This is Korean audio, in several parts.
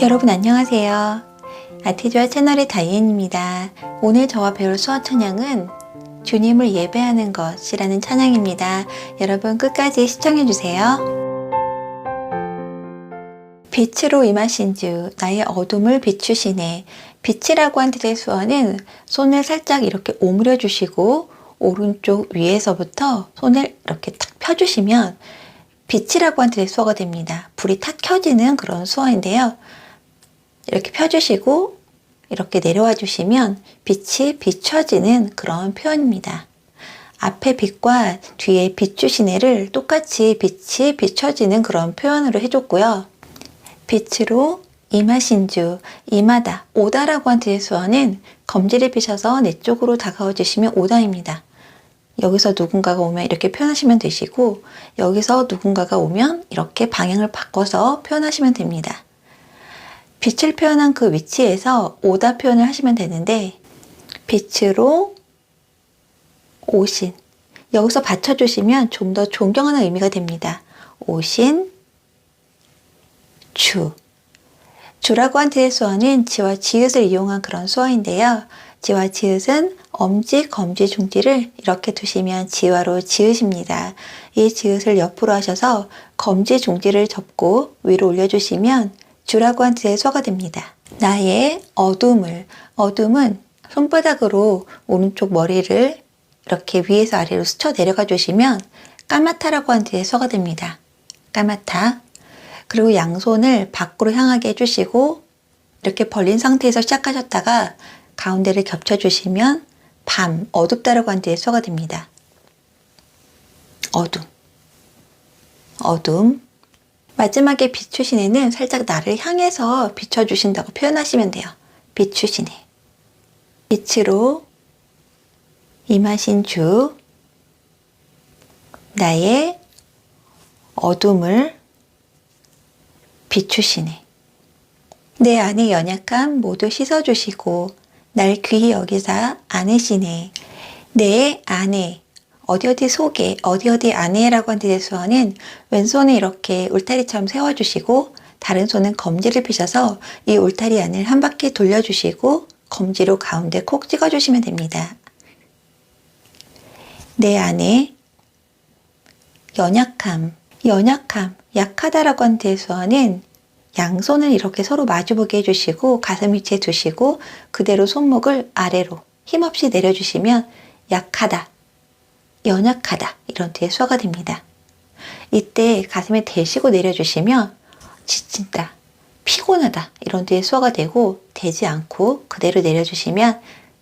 여러분 안녕하세요. 아티조아 채널의 다이앤입니다. 오늘 저와 배울 수어 찬양은 주님을 예배하는 것이라는 찬양입니다. 여러분 끝까지 시청해주세요. 빛으로 임하신 주 나의 어둠을 비추시네. 빛이라고 한 뜻의 수어는 손을 살짝 이렇게 오므려 주시고 오른쪽 위에서부터 손을 이렇게 탁 펴주시면 빛이라고 한 뜻의 수어가 됩니다. 불이 탁 켜지는 그런 수어인데요. 이렇게 펴주시고 이렇게 내려와 주시면 빛이 비춰지는 그런 표현입니다. 앞에 빛과 뒤에 비추시네를 똑같이 빛이 비춰지는 그런 표현으로 해줬고요. 빛으로 임하신 주, 임하다, 오다라고 한 뜻의 수어는 검지를 펴셔서 내 쪽으로 다가와 주시면 오다입니다. 여기서 누군가가 오면 이렇게 표현하시면 되시고 여기서 누군가가 오면 이렇게 방향을 바꿔서 표현하시면 됩니다. 빛을 표현한 그 위치에서 오다 표현을 하시면 되는데 빛으로 오신 여기서 받쳐주시면 좀 더 존경하는 의미가 됩니다. 오신 주 주라고 한 뜻의 수어는 지와 지읒을 이용한 그런 수어인데요. 지와 지읒은 엄지, 검지, 중지를 이렇게 두시면 지화로 지읒입니다. 이 지읒을 옆으로 하셔서 검지, 중지를 접고 위로 올려주시면 주라고 한 뜻의 수어가 됩니다. 나의 어둠을, 어둠은 손바닥으로 오른쪽 머리를 이렇게 위에서 아래로 스쳐 내려가 주시면 까마타라고 한 뜻의 수어가 됩니다. 까마타. 그리고 양손을 밖으로 향하게 해주시고 이렇게 벌린 상태에서 시작하셨다가 가운데를 겹쳐주시면 밤, 어둡다라고 한 뜻의 수어가 됩니다. 어둠, 어둠. 마지막에 비추시네는 살짝 나를 향해서 비춰주신다고 표현하시면 돼요. 비추시네. 빛으로 임하신 주, 나의 어둠을 비추시네. 내 안의 연약함 모두 씻어주시고 날 귀히 여기사 안으시네. 내 안에 어디 속에 어디 안에라고 한 뜻의 수어는 왼손에 이렇게 울타리처럼 세워주시고 다른 손은 검지를 펴셔서 이 울타리 안을 한 바퀴 돌려주시고 검지로 가운데 콕 찍어주시면 됩니다. 내 안에 연약함, 약하다라고 한 뜻의 수어는 양손을 이렇게 서로 마주보게 해주시고 가슴 위치에 두시고 그대로 손목을 아래로 힘없이 내려주시면 약하다, 연약하다 이런 뜻의 수어가 됩니다. 이때 가슴에 대시고 내려주시면 지친다, 피곤하다 이런 뜻의 수어가 되고 되지 않고 그대로 내려주시면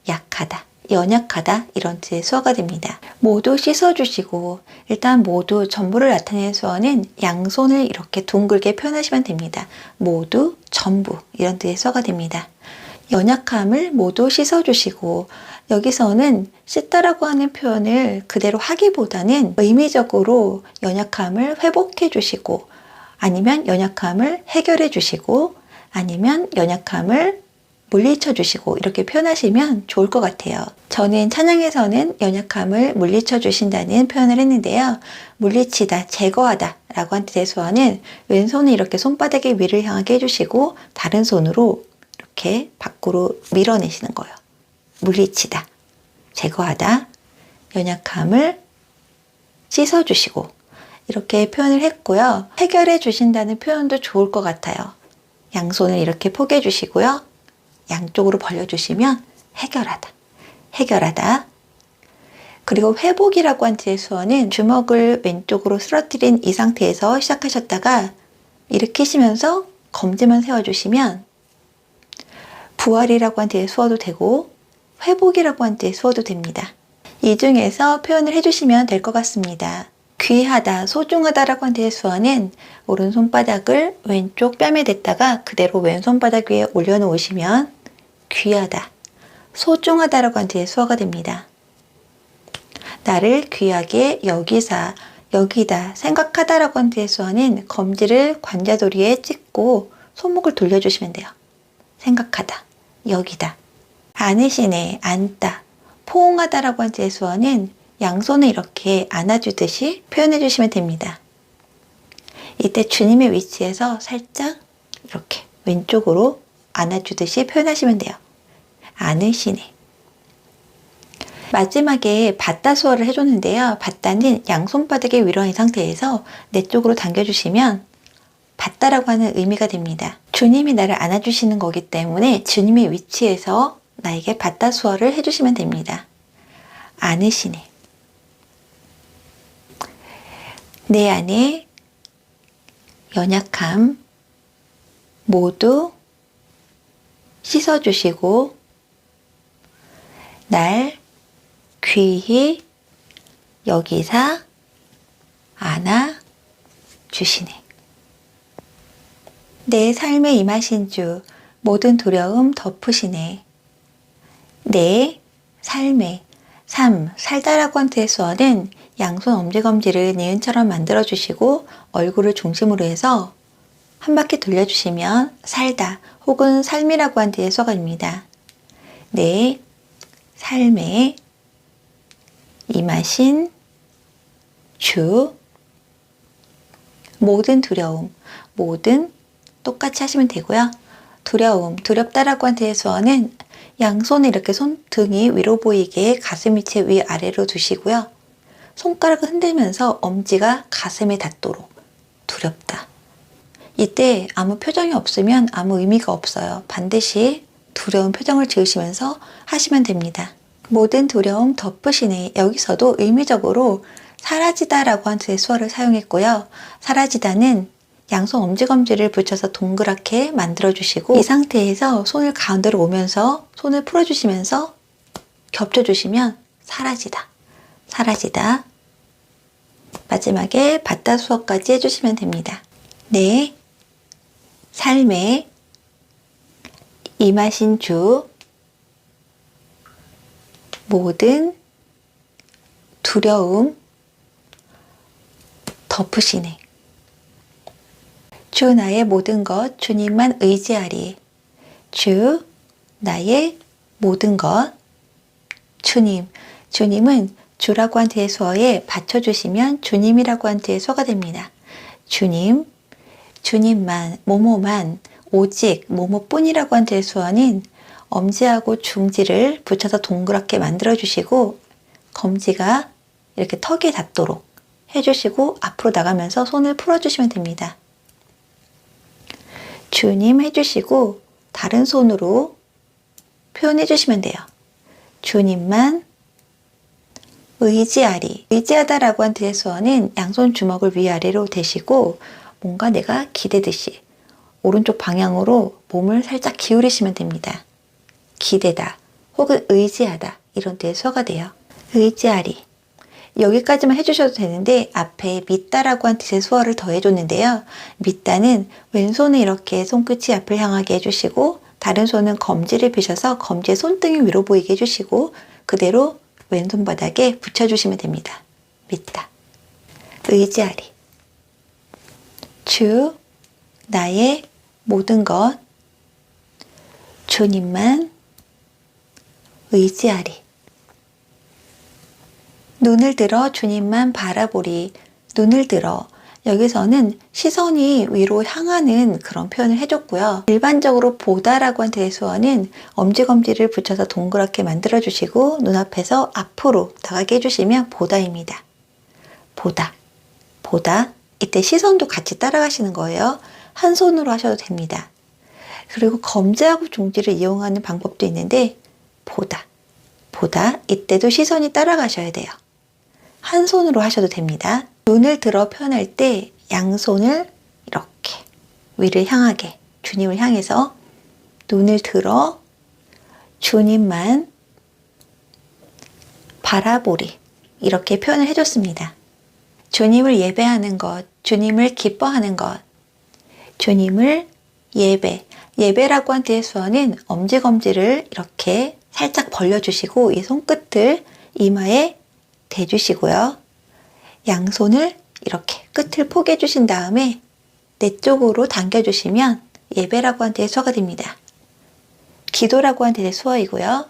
약하다, 연약하다 이런 뜻의 수어가 됩니다. 모두 씻어주시고 일단 모두 전부를 나타내는 수어는 양손을 이렇게 둥글게 표현하시면 됩니다. 모두 전부 이런 뜻의 수어가 됩니다. 연약함을 모두 씻어주시고 여기서는 씻다라고 하는 표현을 그대로 하기보다는 의미적으로 연약함을 회복해 주시고 아니면 연약함을 해결해 주시고 아니면 연약함을 물리쳐 주시고 이렇게 표현하시면 좋을 것 같아요. 저는 찬양에서는 연약함을 물리쳐 주신다는 표현을 했는데요. 물리치다, 제거하다 라고 한 뜻의 수어는 왼손을 이렇게 손바닥의 위를 향하게 해주시고 다른 손으로 이렇게 밖으로 밀어내시는 거예요. 물리치다, 제거하다, 연약함을 씻어주시고 이렇게 표현을 했고요. 해결해 주신다는 표현도 좋을 것 같아요. 양손을 이렇게 포개해 주시고요. 양쪽으로 벌려주시면 해결하다, 해결하다. 그리고 회복이라고 한 뜻의 수어는 주먹을 왼쪽으로 쓰러뜨린 이 상태에서 시작하셨다가 일으키시면서 검지만 세워주시면 부활이라고 한 뜻의 수어도 되고 회복이라고 한 뜻의 수어도 됩니다. 이 중에서 표현을 해주시면 될 것 같습니다. 귀하다, 소중하다라고 한 뜻의 수어는 오른손바닥을 왼쪽 뺨에 댔다가 그대로 왼손바닥 위에 올려놓으시면 귀하다, 소중하다라고 한 뜻의 수어가 됩니다. 나를 귀하게 여기사, 여기다, 생각하다라고 한 뜻의 수어는 검지를 관자놀이에 찍고 손목을 돌려주시면 돼요. 생각하다, 여기다. 안으시네, 안다, 포옹하다라고 한 뜻의 수어는 양손을 이렇게 안아주듯이 표현해 주시면 됩니다. 이때 주님의 위치에서 살짝 이렇게 왼쪽으로 안아주듯이 표현하시면 돼요. 안으시네. 마지막에 받다 수어를 해줬는데요. 받다는 양손바닥에 위로한 상태에서 내 쪽으로 당겨주시면 받다라고 하는 의미가 됩니다. 주님이 나를 안아주시는 거기 때문에 주님의 위치에서 나에게 받다 수어를 해주시면 됩니다. 안으시네. 내 안에 연약함 모두 씻어주시고 날 귀히 여기사 안아주시네. 내 삶에 임하신 주 모든 두려움 덮으시네. 내 삶에 살다라고 한 대수어는 양손 엄지검지를 니은처럼 만들어주시고 얼굴을 중심으로 해서 한 바퀴 돌려주시면 살다 혹은 삶이라고 한 대수어가 됩니다. 내 삶에 임하신 주 모든 두려움 모든 똑같이 하시면 되고요. 두렵다라고 한 대수어는 양손을 이렇게 손등이 위로 보이게 가슴 위치 위아래로 두시고요. 손가락을 흔들면서 엄지가 가슴에 닿도록 두렵다. 이때 아무 표정이 없으면 아무 의미가 없어요. 반드시 두려운 표정을 지으시면서 하시면 됩니다. 모든 두려움 덮으시네. 여기서도 의미적으로 사라지다라고 한 대수어를 사용했고요. 사라지다는 양손 엄지검지를 붙여서 동그랗게 만들어주시고 이 상태에서 손을 가운데로 오면서 손을 풀어주시면서 겹쳐주시면 사라지다. 사라지다. 마지막에 받다 수어까지 해주시면 됩니다. 내 삶에 임하신 주 모든 두려움 덮으시네. 주 나의 모든 것 주님만 의지하리. 주 나의 모든 것 주님은 주라고 한 대수어에 받쳐주시면 주님이라고 한 대수어가 됩니다. 주님만, 뭐뭐만, 오직, 뭐뭐뿐이라고 한 대수어는 엄지하고 중지를 붙여서 동그랗게 만들어주시고 검지가 이렇게 턱에 닿도록 해주시고 앞으로 나가면서 손을 풀어주시면 됩니다. 주님 해주시고 다른 손으로 표현해 주시면 돼요. 주님만 의지하리. 의지하다라고 한 대수어는 양손 주먹을 위아래로 대시고 뭔가 내가 기대듯이 오른쪽 방향으로 몸을 살짝 기울이시면 됩니다. 기대다 혹은 의지하다 이런 대수어가 돼요. 의지하리. 여기까지만 해주셔도 되는데 앞에 믿다라고 한 뜻의 수어를 더해줬는데요. 믿다는 왼손을 이렇게 손끝이 앞을 향하게 해주시고 다른 손은 검지를 펴셔서 검지의 손등이 위로 보이게 해주시고 그대로 왼손 바닥에 붙여주시면 됩니다. 믿다. 의지하리. 주 나의 모든 것 주님만 의지하리. 눈을 들어 주님만 바라보리. 눈을 들어. 여기서는 시선이 위로 향하는 그런 표현을 해줬고요. 일반적으로 보다라고 한 대수어는 엄지검지를 붙여서 동그랗게 만들어주시고 눈앞에서 앞으로 나가게 해주시면 보다입니다. 보다. 이때 시선도 같이 따라가시는 거예요. 한 손으로 하셔도 됩니다. 그리고 검지하고 중지를 이용하는 방법도 있는데 보다. 이때도 시선이 따라가셔야 돼요. 한 손으로 하셔도 됩니다. 눈을 들어 표현할 때 양손을 이렇게 위를 향하게 주님을 향해서 눈을 들어 주님만 바라보리 이렇게 표현을 해줬습니다. 주님을 예배하는 것, 주님을 기뻐하는 것, 주님을 예배라고 한 대수어는 엄지검지를 이렇게 살짝 벌려주시고 이 손끝을 이마에 대주시고요. 양손을 이렇게 끝을 포개해 주신 다음에 내 쪽으로 당겨주시면 예배라고 한 대수어가 됩니다. 기도라고 한 대수어이고요.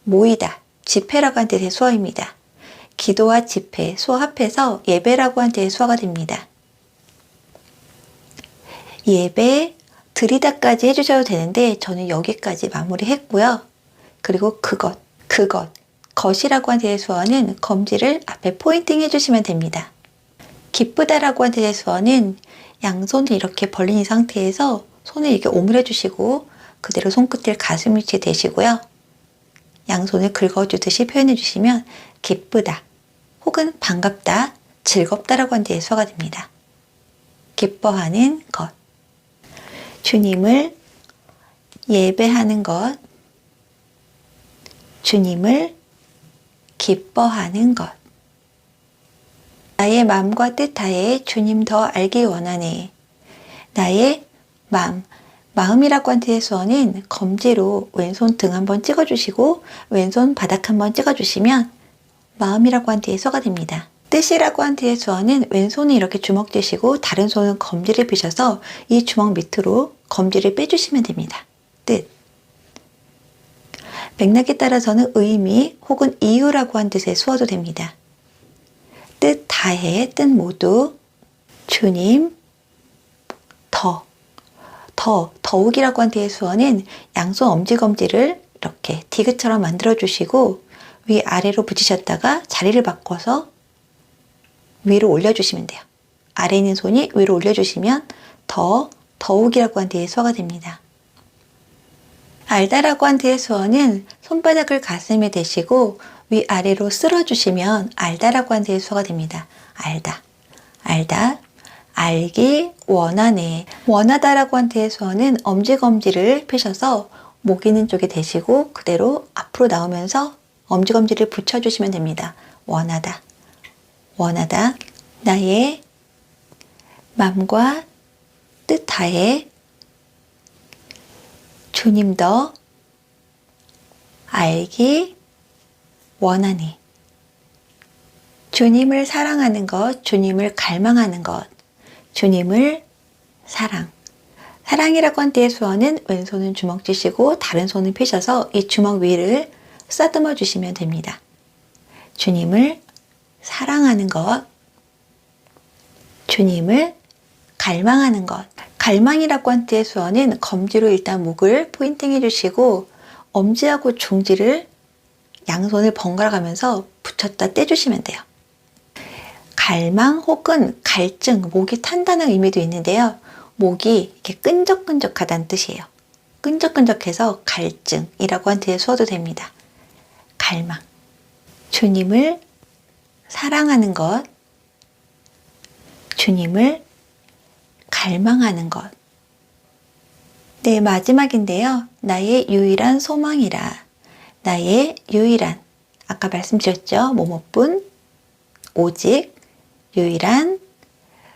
모이다, 집회라고 한 대수어입니다. 기도와 집회, 수어 합해서 예배라고 한 대수어가 됩니다. 예배, 들이다까지 해주셔도 되는데 저는 여기까지 마무리했고요. 그리고 것이라고 한 대수어는 검지를 앞에 포인팅 해주시면 됩니다. 기쁘다라고 한 대수어는 양손을 이렇게 벌린 이 상태에서 손을 이렇게 오므려 주시고 그대로 손끝을 가슴 위치에 대시고요. 양손을 긁어주듯이 표현해 주시면 기쁘다 혹은 반갑다, 즐겁다라고 한 대수어가 됩니다. 기뻐하는 것, 주님을 예배하는 것, 주님을 기뻐하는 것. 나의 마음과 뜻하에 주님 더 알기 원하네. 나의 마음이라고 한 대수어는 검지로 왼손 등 한번 찍어주시고 왼손 바닥 한번 찍어주시면 마음이라고 한 대수어가 됩니다. 뜻이라고 한 대수어는 왼손은 이렇게 주먹 쥐시고 다른 손은 검지를 펴셔서 이 주먹 밑으로 검지를 빼주시면 됩니다. 뜻. 맥락에 따라서는 의미 혹은 이유라고 한 뜻의 수어도 됩니다. 뜻 다해, 뜻 모두, 주님, 더욱이라고 한 뒤의 수어는 양손 엄지검지를 이렇게 디귿처럼 만들어 주시고 위아래로 붙이셨다가 자리를 바꿔서 위로 올려주시면 돼요. 아래에 있는 손이 위로 올려주시면 더욱이라고 한 뒤의 수어가 됩니다. 알다라고 한 뒤의 수어는 손바닥을 가슴에 대시고 위아래로 쓸어주시면 알다라고 한 뒤의 수어가 됩니다. 알다, 알기 원하네. 원하다라고 한 뒤의 수어는 엄지검지를 펴셔서 목 있는 쪽에 대시고 그대로 앞으로 나오면서 엄지검지를 붙여주시면 됩니다. 원하다, 나의 마음과 뜻하에 주님 더 알기 원하니. 주님을 사랑하는 것, 주님을 갈망하는 것, 주님을 사랑이라고 한 때의 수어는 왼손은 주먹 쥐시고 다른 손을 펴셔서 이 주먹 위를 쓰다듬어 주시면 됩니다. 주님을 사랑하는 것, 주님을 갈망하는 것. 갈망이라고 한 때의 수어는 검지로 일단 목을 포인팅 해주시고 엄지하고 중지를 양손을 번갈아 가면서 붙였다 떼주시면 돼요. 갈망 혹은 갈증, 목이 탄다는 의미도 있는데요. 목이 이렇게 끈적끈적하다는 뜻이에요. 끈적끈적해서 갈증이라고 한 뒤에 수어도 됩니다. 갈망. 주님을 사랑하는 것, 주님을 갈망하는 것. 네, 마지막인데요. 나의 유일한 소망이라. 나의 유일한, 아까 말씀드렸죠. 뭐뭐뿐, 오직, 유일한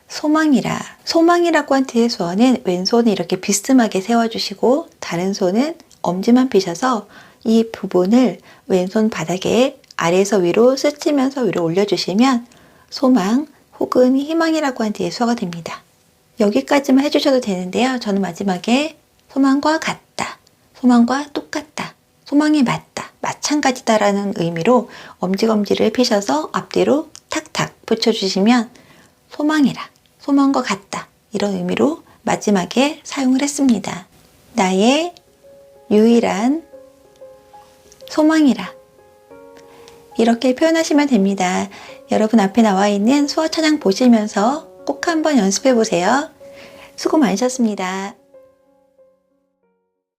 소망이라. 소망이라고 한 뒤의 수어는 왼손을 이렇게 비스듬하게 세워주시고 다른 손은 엄지만 펴셔서 이 부분을 왼손 바닥에 아래에서 위로 스치면서 위로 올려주시면 소망 혹은 희망이라고 한 뒤의 수어가 됩니다. 여기까지만 해주셔도 되는데요. 저는 마지막에 소망과 같다, 소망과 똑같다, 소망이 맞다, 마찬가지다라는 의미로 엄지검지를 펴셔서 앞뒤로 탁탁 붙여주시면 소망이라, 소망과 같다 이런 의미로 마지막에 사용을 했습니다. 나의 유일한 소망이라 이렇게 표현하시면 됩니다. 여러분 앞에 나와 있는 수어 찬양 보시면서 꼭 한번 연습해 보세요. 수고 많으셨습니다.